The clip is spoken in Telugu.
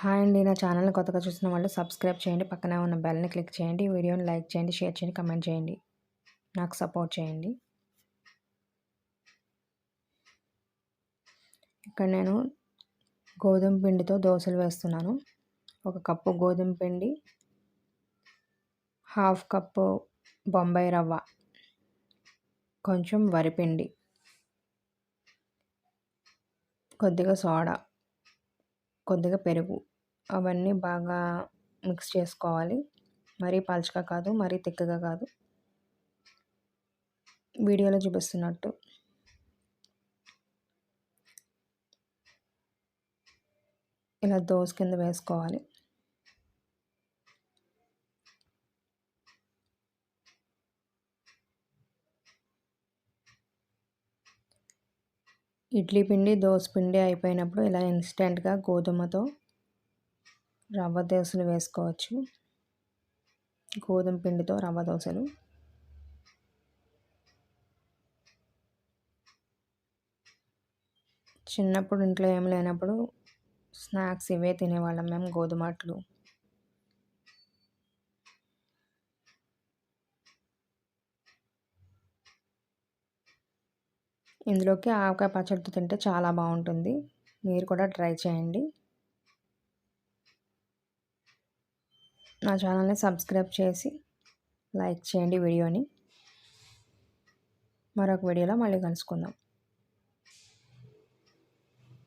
హాయ్ అండి. నా ఛానల్‌ని కొత్తగా చూసిన వాళ్ళు సబ్స్క్రైబ్ చేయండి. పక్కనే ఉన్న బెల్‌ని క్లిక్ చేయండి. ఈ వీడియోని లైక్ చేయండి, షేర్ చేయండి, కామెంట్ చేయండి. నాకు సపోర్ట్ చేయండి. ఇక్కడ నేను గోధుమ పిండితో దోసలు వేస్తున్నాను. ఒక కప్పు గోధుమ పిండి, హాఫ్ కప్పు బొంబాయి రవ్వ, కొంచెం వరిపిండి, కొద్దిగా సోడా, కొద్దిగా పెరుగు అవన్నీ బాగా మిక్స్ చేసుకోవాలి. మరీ పలుచగా కాదు, మరీ తిక్కగా కాదు, వీడియోలో చూపిస్తున్నట్టు. ఇలా దోస కింద వేసుకోవాలి. ఇడ్లీ పిండి, దోస పిండి అయిపోయినప్పుడు ఇలా ఇన్స్టెంట్గా గోధుమతో రవ్వ దోసలు వేసుకోవచ్చు. గోధుమ పిండితో రవ్వ దోసలు. చిన్నప్పుడు ఇంట్లో ఏం లేనప్పుడు స్నాక్స్ ఇవే తినేవాళ్ళం మేము, గోధుమ అట్లు. ఇందులోకి ఆవకాయ పచ్చడితో తింటే చాలా బాగుంటుంది. మీరు కూడా ట్రై చేయండి. నా ఛానల్ని సబ్స్క్రైబ్ చేసి లైక్ చేయండి వీడియోని. మరొక వీడియోలో మళ్ళీ కలుసుకుందాం.